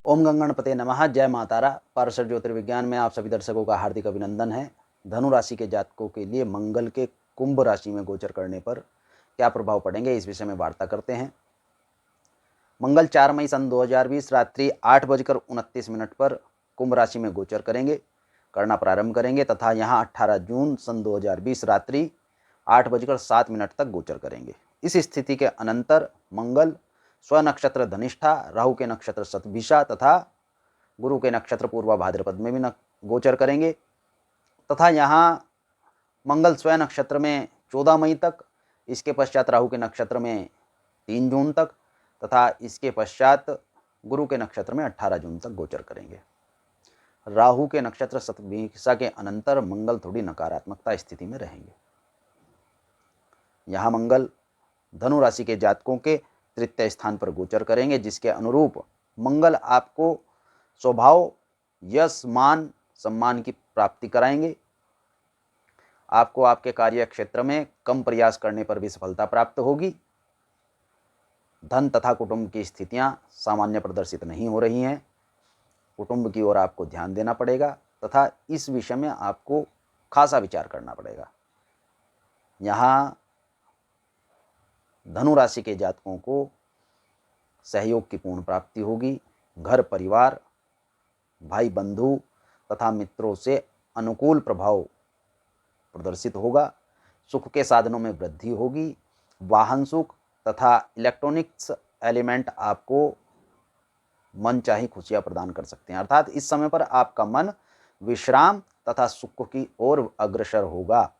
ओम गंगणपते नमः। जय मातारा। पारशर ज्योतिर्विज्ञान में आप सभी दर्शकों का हार्दिक अभिनंदन है। धनु राशि के जातकों के लिए मंगल के कुंभ राशि में गोचर करने पर क्या प्रभाव पड़ेंगे, इस विषय में वार्ता करते हैं। मंगल 4 मई सन 2020 रात्रि 8:29 पर कुंभ राशि में गोचर करना प्रारंभ करेंगे तथा यहाँ 18 जून सन 2020 रात्रि 8:07 तक गोचर करेंगे। इस स्थिति के अनंतर मंगल स्वनक्षत्र धनिष्ठा, राहु के नक्षत्र शतभिषा तथा गुरु के नक्षत्र पूर्वा भाद्रपद में भी गोचर करेंगे तथा यहाँ मंगल स्व नक्षत्र में 14 मई तक, इसके पश्चात राहु के नक्षत्र में 3 जून तक तथा इसके पश्चात गुरु के नक्षत्र में 18 जून तक गोचर करेंगे। राहु के नक्षत्र शतभिषा के अनंतर मंगल थोड़ी नकारात्मकता स्थिति में रहेंगे। यहाँ मंगल धनु राशि के जातकों के तृतीय स्थान पर गोचर करेंगे, जिसके अनुरूप मंगल आपको स्वभाव यश मान सम्मान की प्राप्ति कराएंगे। आपको आपके कार्य क्षेत्र में कम प्रयास करने पर भी सफलता प्राप्त होगी। धन तथा कुटुंब की स्थितियां सामान्य प्रदर्शित नहीं हो रही हैं। कुटुंब की ओर आपको ध्यान देना पड़ेगा तथा इस विषय में आपको खासा विचार करना पड़ेगा। यहाँ धनु राशि के जातकों को सहयोग की पूर्ण प्राप्ति होगी। घर परिवार, भाई बंधु तथा मित्रों से अनुकूल प्रभाव प्रदर्शित होगा। सुख के साधनों में वृद्धि होगी। वाहन सुख तथा इलेक्ट्रॉनिक्स एलिमेंट आपको मनचाही खुशियां प्रदान कर सकते हैं, अर्थात इस समय पर आपका मन विश्राम तथा सुख की ओर अग्रसर होगा।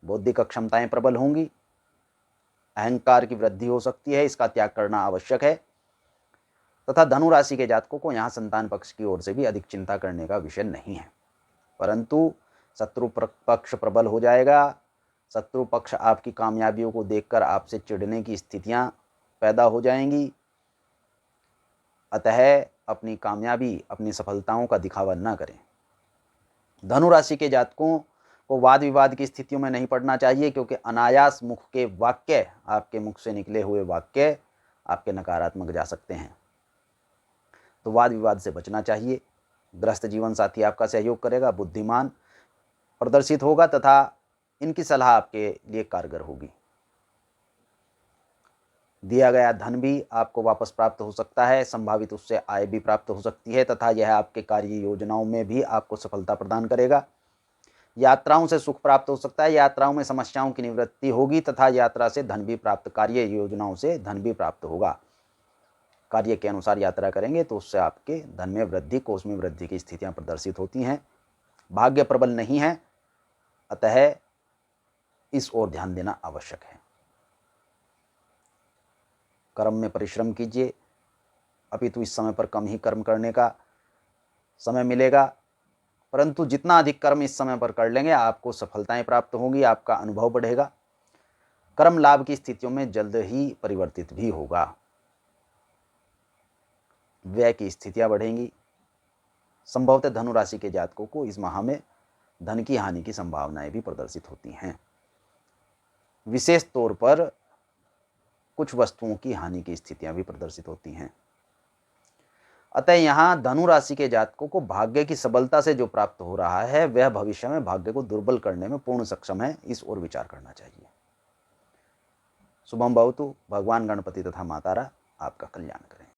बौद्धिक क्षमताएं प्रबल होंगी। अहंकार की वृद्धि हो सकती है, इसका त्याग करना आवश्यक है तथा धनु राशि के जातकों को यहाँ संतान पक्ष की ओर से भी अधिक चिंता करने का विषय नहीं है, परंतु शत्रु पक्ष प्रबल हो जाएगा। शत्रु पक्ष आपकी कामयाबियों को देखकर आपसे चिढ़ने की स्थितियां पैदा हो जाएंगी। अतः अपनी कामयाबी, अपनी सफलताओं का दिखावा न करें। धनु राशि के जातकों को वाद विवाद की स्थितियों में नहीं पड़ना चाहिए, क्योंकि अनायास मुख के वाक्य, आपके मुख से निकले हुए वाक्य आपके नकारात्मक जा सकते हैं, तो वाद विवाद से बचना चाहिए। ग्रस्त जीवन साथी आपका सहयोग करेगा, बुद्धिमान प्रदर्शित होगा तथा इनकी सलाह आपके लिए कारगर होगी। दिया गया धन भी आपको वापस प्राप्त हो सकता है, संभावित उससे आय भी प्राप्त हो सकती है तथा यह आपके कार्य योजनाओं में भी आपको सफलता प्रदान करेगा। यात्राओं से सुख प्राप्त हो सकता है। यात्राओं में समस्याओं की निवृत्ति होगी तथा यात्रा से धन भी प्राप्त, कार्य योजनाओं से धन भी प्राप्त होगा। कार्य के अनुसार यात्रा करेंगे तो उससे आपके धन में वृद्धि, कोष में वृद्धि की स्थितियां प्रदर्शित होती हैं। भाग्य प्रबल नहीं है, अतः इस ओर ध्यान देना आवश्यक है। कर्म में परिश्रम कीजिए, अपितु इस समय पर कम ही कर्म करने का समय मिलेगा, परंतु जितना अधिक कर्म इस समय पर कर लेंगे आपको सफलताएं प्राप्त होंगी, आपका अनुभव बढ़ेगा। कर्म लाभ की स्थितियों में जल्द ही परिवर्तित भी होगा। व्यय की स्थितियां बढ़ेंगी। संभवतः धनु राशि के जातकों को इस माह में धन की हानि की संभावनाएं भी प्रदर्शित होती हैं। विशेष तौर पर कुछ वस्तुओं की हानि की स्थितियां भी प्रदर्शित होती हैं। अतः यहाँ धनु राशि के जातकों को भाग्य की सबलता से जो प्राप्त हो रहा है वह भविष्य में भाग्य को दुर्बल करने में पूर्ण सक्षम है, इस ओर विचार करना चाहिए। शुभम भवतु। भगवान गणपति तथा मातारा आपका कल्याण करें।